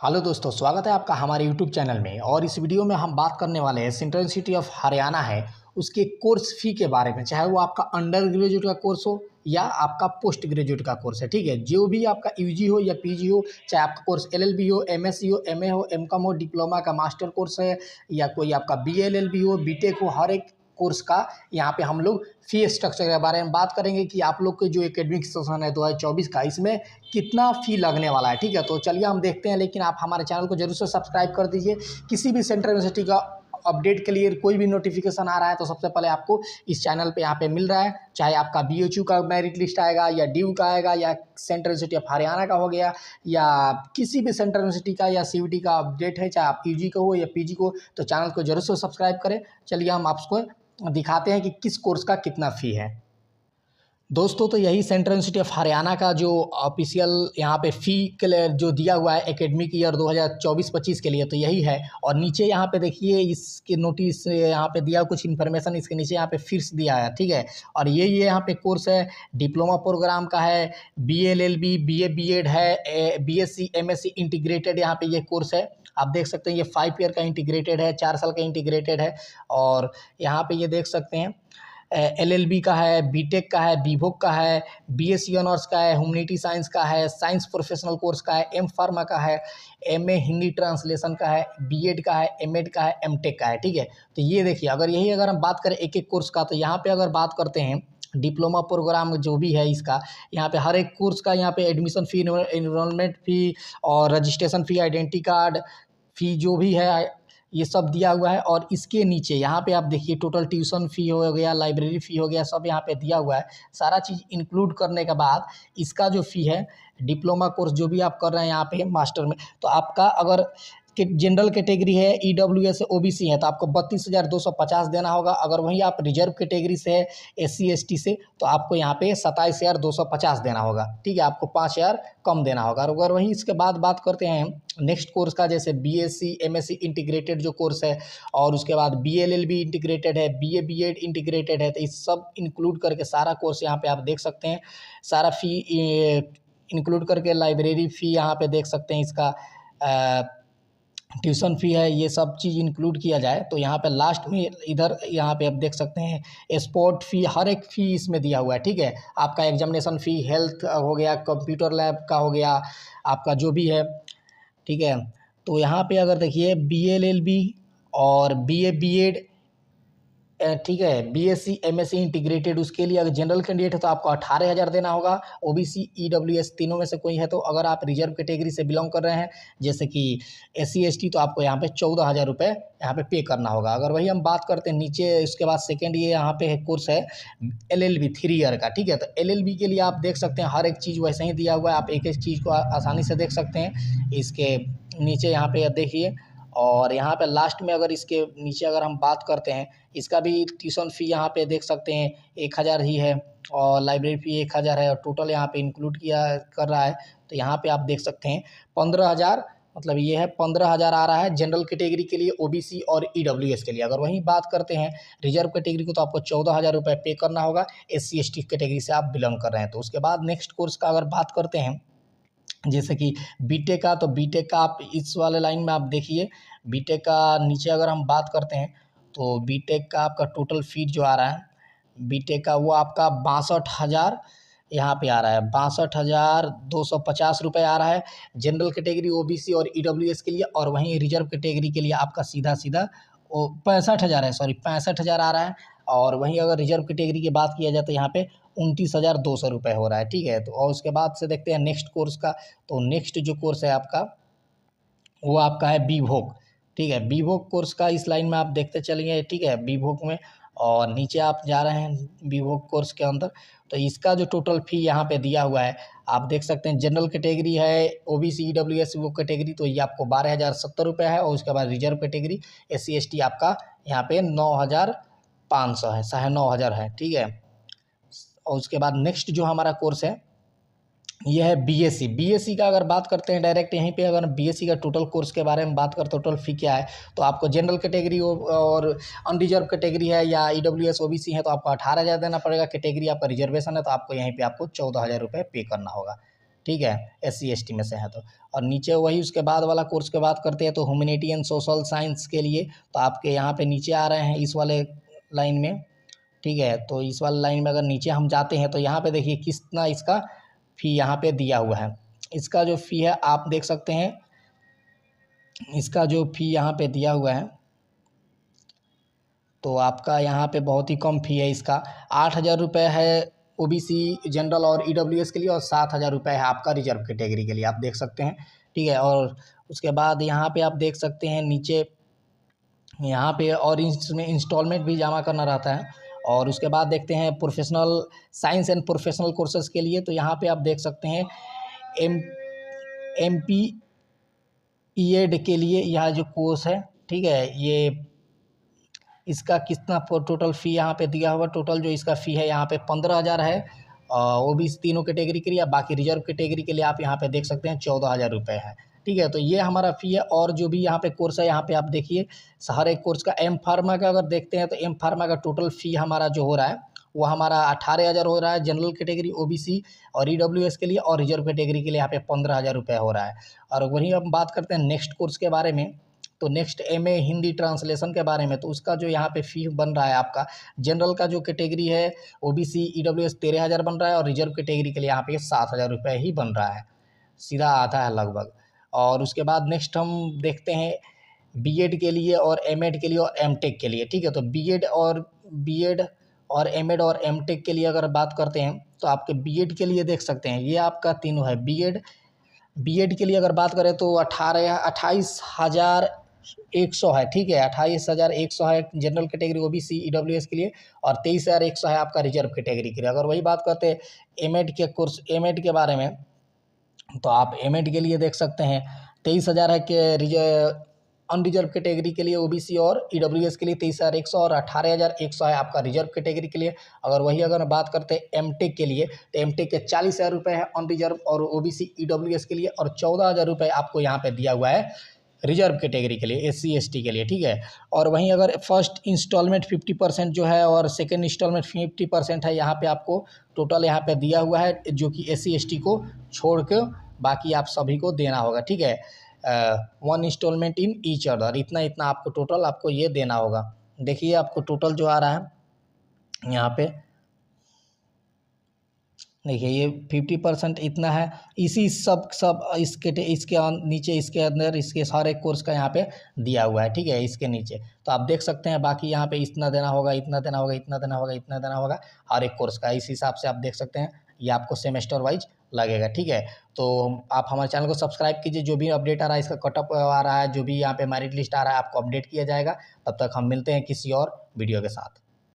Hello दोस्तों, स्वागत है आपका हमारे यूट्यूब चैनल में। और इस वीडियो में हम बात करने वाले हैं सेंट्रल यूनिवर्सिटी ऑफ हरियाणा है उसके कोर्स फ़ी के बारे में। चाहे वो आपका अंडर ग्रेजुएट का कोर्स हो या आपका पोस्ट ग्रेजुएट का कोर्स है, ठीक है। जो भी आपका यूजी हो या पीजी हो, चाहे आपका कोर्स एलएलबी हो, एमएससी हो, एमए हो, एमकॉम हो, डिप्लोमा का मास्टर कोर्स है या कोई आपका बीएलएलबी हो, बीटेक हो, हर एक कोर्स का यहाँ पे हम लोग फ़ी स्ट्रक्चर के बारे में बात करेंगे कि आप लोग के जो एकेडमिक सेशन है 2024 का, इसमें कितना फ़ी लगने वाला है, ठीक है। तो चलिए हम देखते हैं, लेकिन आप हमारे चैनल को जरूर से सब्सक्राइब कर दीजिए। किसी भी सेंट्रल यूनिवर्सिटी का अपडेट के लिए कोई भी नोटिफिकेशन आ रहा है तो सबसे पहले आपको इस चैनल पे यहाँ पे मिल रहा है। चाहे आपका बीएचयू का मेरिट लिस्ट आएगा या ड्यू का आएगा या सेंट्रल यूनिवर्सिटी ऑफ हरियाणा का हो गया या किसी भी सेंट्रल यूनिवर्सिटी का या सीयूटी का अपडेट है, चाहे आप यूजी का हो या पीजी को, तो चैनल को जरूर से सब्सक्राइब करें। चलिए हम आपको दिखाते हैं कि किस कोर्स का कितना फ़ी है। दोस्तों, तो यही सेंट्रल यूनिवर्सिटी ऑफ हरियाणा का जो ऑफिशियल यहाँ पे फ़ी के लिए जो दिया हुआ है एकेडमिक ईयर 2024-25 के लिए, तो यही है। और नीचे यहाँ पे देखिए इसके नोटिस यहाँ पे दिया कुछ इन्फॉर्मेशन, इसके नीचे यहाँ पे फीस दिया है, ठीक है। और ये यहाँ पे कोर्स है, डिप्लोमा प्रोग्राम का है, बीएलएलबी, बीए बीएड है, बीएससी एमएससी इंटीग्रेटेड यहाँ पे ये कोर्स है। आप देख सकते हैं ये 5 ईयर का इंटीग्रेटेड है, 4 साल का इंटीग्रेटेड है। और यहाँ पे ये देख सकते हैं एलएलबी का है, बीटेक का है, बीवोक का है, बीएससी ऑनर्स का है, ह्यूमैनिटी साइंस का है, साइंस प्रोफेशनल कोर्स का है, एम फार्मा का है, एमए हिंदी ट्रांसलेशन का है, बीएड का है, एमएड का है, एमटेक का है, ठीक है। तो ये देखिए, अगर हम बात करें एक एक कोर्स का, तो यहाँ पे अगर बात करते हैं डिप्लोमा प्रोग्राम जो भी है इसका, यहाँ पे हर एक कोर्स का यहाँ पे एडमिशन फ़ी, एनरोलमेंट फ़ी और रजिस्ट्रेशन फ़ी, आइडेंटिटी कार्ड फ़ी जो भी है ये सब दिया हुआ है। और इसके नीचे यहाँ पे आप देखिए टोटल ट्यूशन फ़ी हो गया, लाइब्रेरी फ़ी हो गया, सब यहाँ पे दिया हुआ है। सारा चीज़ इंक्लूड करने के बाद इसका जो फ़ी है, डिप्लोमा कोर्स जो भी आप कर रहे हैं यहाँ पे मास्टर में, तो आपका अगर जनरल कैटेगरी है, ईडब्ल्यूएस ओबीसी है, तो आपको 32,250 देना होगा। अगर वहीं आप रिजर्व कैटेगरी से है, एससी एसटी से, तो आपको यहाँ पे 27,250 देना होगा, ठीक है। आपको 5,000 कम देना होगा। और अगर वहीं इसके बाद बात करते हैं नेक्स्ट कोर्स का, जैसे बीएससी एमएससी इंटीग्रेटेड जो कोर्स है, और उसके बाद बीएलएलबी इंटीग्रेटेड है, बीए बीएड इंटीग्रेटेड है, तो इस सब इंक्लूड करके सारा कोर्स यहाँ पे आप देख सकते हैं। सारा फ़ी इंक्लूड करके लाइब्रेरी फ़ी यहाँ पे देख सकते हैं, इसका ट्यूशन फ़ी है, ये सब चीज़ इंक्लूड किया जाए तो यहाँ पे लास्ट में इधर यहाँ पे आप देख सकते हैं स्पोर्ट फ़ी, हर एक फ़ी इसमें दिया हुआ है, ठीक है। आपका एग्जामिनेशन फ़ी, हेल्थ हो गया, कंप्यूटर लैब का हो गया, आपका जो भी है, ठीक है। तो यहाँ पे अगर देखिए बीएलएलबी और बीए बीएड, ठीक है, बीएससी एमएससी इंटीग्रेटेड, उसके लिए अगर जनरल कैंडिडेट है तो आपको 18,000 देना होगा। ओबीसी ईडब्ल्यूएस तीनों में से कोई है तो, अगर आप रिजर्व कैटेगरी से बिलोंग कर रहे हैं जैसे कि एससी एसटी, तो आपको यहाँ पे 14,000 रुपये यहाँ पे करना होगा। अगर वही हम बात करते हैं नीचे, उसके बाद सेकेंड ये यहाँ पे कोर्स है एलएलबी 3 ईयर का, ठीक है। तो एलएलबी के लिए आप देख सकते हैं हर एक चीज़ वैसे ही दिया हुआ है, आप एक एक चीज़ को आसानी से देख सकते हैं। इसके नीचे यहाँ पे देखिए, और यहाँ पे लास्ट में अगर इसके नीचे अगर हम बात करते हैं, इसका भी ट्यूशन फ़ी यहाँ पे देख सकते हैं 1,000 ही है, और लाइब्रेरी फ़ी 1,000 है, और टोटल यहाँ पे इंक्लूड किया कर रहा है। तो यहाँ पे आप देख सकते हैं 15,000, मतलब ये है 15,000 आ रहा है जनरल कैटेगरी के लिए, ओबीसी और ईडब्ल्यूएस के लिए। अगर वहीं बात करते हैं रिजर्व कैटेगरी को, तो आपको 14,000 रुपये पे करना होगा, एससी एसटी कैटेगरी से आप बिलोंग कर रहे हैं तो। उसके बाद नेक्स्ट कोर्स का अगर बात करते हैं जैसे कि बीटेक का, तो बीटेक का आप इस वाले लाइन में आप देखिए, बीटेक का नीचे अगर हम बात करते हैं तो बीटेक का आपका टोटल फ़ी जो आ रहा है बीटेक का, वो आपका 62,000 यहाँ पे आ रहा है, 62,250 रुपये आ रहा है जनरल कैटेगरी, ओबीसी और ईडब्ल्यूएस के लिए। और वहीं रिजर्व कैटेगरी के लिए आपका सीधा सीधा वो 65,000 है, सॉरी 65,000 आ रहा है। और वहीं अगर रिजर्व कैटेगरी की बात किया जाए तो यहाँ पे 29,200 रुपये हो रहा है, ठीक है। तो और उसके बाद से देखते हैं नेक्स्ट कोर्स का, तो नेक्स्ट जो कोर्स है आपका वो आपका है बीवोक, ठीक है। बीवोक कोर्स का इस लाइन में आप देखते चलिए, ठीक है, बीवोक में। और नीचे आप जा रहे हैं बीवोक कोर्स के अंदर, तो इसका जो टोटल फ़ी यहाँ पे दिया हुआ है आप देख सकते हैं। जनरल कैटेगरी है, ओबीसी ईडब्ल्यूएस वो कैटेगरी, तो ये आपको 12,070 रुपये है। और उसके बाद रिजर्व कैटेगरी एससी एसटी आपका यहाँ पे 9,500 है, 9,500 है, ठीक है। और उसके बाद नेक्स्ट जो हमारा कोर्स है ये है बीएससी। बीएससी का अगर बात करते हैं डायरेक्ट यहीं पे, अगर बीएससी का टोटल कोर्स के बारे में बात करते हैं, टोटल फ़ी क्या है, तो आपको जनरल कैटेगरी और अनरिजर्व कैटेगरी है या ईडब्ल्यूएस ओबीसी है तो आपको 18,000 देना पड़ेगा। कैटेगरी आपका रिजर्वेशन है तो आपको यहीं पे आपको 14,000 रुपये पे करना होगा, ठीक है, SC/ST में से है तो। और नीचे वही उसके बाद वाला कोर्स की बात करते हैं तो ह्यूमैनिटी एंड सोशल साइंस के लिए तो आपके यहाँ पे नीचे आ रहे हैं इस वाले लाइन में, ठीक है। तो इस वाले लाइन में अगर नीचे हम जाते हैं तो यहाँ पे देखिए कितना इसका फ़ी यहाँ पे दिया हुआ है। इसका जो फ़ी है आप देख सकते हैं, इसका जो फ़ी यहाँ पे दिया हुआ है तो आपका यहाँ पे बहुत ही कम फ़ी है इसका। 8,000 रुपये है OBC जनरल और EWS के लिए, और 7,000 रुपये है आपका रिजर्व कैटेगरी के लिए, आप देख सकते हैं, ठीक है। और उसके बाद यहाँ पे आप देख सकते हैं नीचे यहाँ पे और इसमें इंस्टॉलमेंट भी जमा करना रहता है। और उसके बाद देखते हैं professional science and professional courses के लिए, तो यहाँ पे आप देख सकते हैं MPED के लिए यह जो कोर्स है, ठीक है, ये इसका कितना टोटल फ़ी यहाँ पे दिया हुआ, टोटल जो इसका फ़ी है यहाँ पे 15,000 है। OBC तीनों कैटेगरी के लिए, बाकी रिजर्व कैटेगरी के लिए आप यहाँ पे देख सकते हैं 14,000 रुपये है, ठीक है। तो ये हमारा फ़ी है। और जो भी यहाँ पे कोर्स है, यहाँ पे आप देखिए हर एक कोर्स का M फार्मा का अगर देखते हैं तो M फार्मा का टोटल फ़ी हमारा जो हो रहा है वो हमारा 18,000 हो रहा है जनरल कैटेगरी OBC और EWS के लिए, और रिजर्व कैटेगरी के लिए यहाँ पे 15,000 रुपये हो रहा है। और वहीं हम बात करते हैं नेक्स्ट कोर्स के बारे में, तो नेक्स्ट MA हिंदी ट्रांसलेशन के बारे में, तो उसका जो यहाँ पे फ़ी बन रहा है आपका, जनरल का जो कैटेगरी है OBC EWS 13,000 बन रहा है, और रिजर्व कैटेगरी के लिए यहाँ पे 7,000 रुपये ही बन रहा है, सीधा आधा है लगभग। और उसके बाद नेक्स्ट हम देखते हैं BEd के लिए और M.Ed के लिए और M.Tech के लिए, ठीक है। तो BEd और M.Ed और M.Tech के लिए अगर बात करते हैं तो आपके BEd के लिए देख सकते हैं ये आपका तीनों है। BEd के लिए अगर बात करें तो 28,100 है, ठीक है, 28,100 है जनरल कैटेगरी OBC EWS के लिए, और 23,100 है आपका रिजर्व कैटेगरी के लिए। अगर वही बात करते हैं M.Ed के कोर्स M.Ed के बारे में, तो आप M.Ed के लिए देख सकते हैं 23,000 है कि अनरिजर्व कैटेगरी के लिए OBC और EWS के लिए 23,100, और 18,100 है आपका रिजर्व कैटेगरी के लिए। अगर बात करते हैं M.Tech के लिए तो M.Tech के 40,000 रुपये है अनरिजर्व और OBC EWS के लिए, और 14,000 रुपये आपको यहाँ पे दिया हुआ है रिजर्व कैटेगरी के लिए SC/ST के लिए, ठीक है। और वहीं अगर फर्स्ट इंस्टॉलमेंट 50% जो है और सेकेंड इंस्टॉलमेंट 50% है, यहाँ पे आपको टोटल यहाँ पे दिया हुआ है जो कि SC/ST को छोड़ के बाकी आप सभी को देना होगा, ठीक है। 1 इंस्टॉलमेंट इन ईच अदर, इतना इतना आपको टोटल आपको ये देना होगा। देखिए आपको टोटल जो आ रहा है यहाँ पे, देखिए ये 50% इतना है। इसी सब इसके नीचे इसके अंदर इसके सारे कोर्स का यहाँ पे दिया हुआ है, ठीक है, इसके नीचे। तो आप देख सकते हैं बाकी यहाँ पे इतना देना होगा, इतना देना होगा, इतना देना होगा, इतना देना होगा हर एक कोर्स का। इस हिसाब से आप देख सकते हैं ये आपको सेमेस्टर वाइज लगेगा, ठीक है। तो आप हमारे चैनल को सब्सक्राइब कीजिए, जो भी अपडेट आ रहा है, इसका कटअप आ रहा है, जो भी यहाँ पे मेरिट लिस्ट आ रहा है आपको अपडेट किया जाएगा। तब तक हम मिलते हैं किसी और वीडियो के साथ।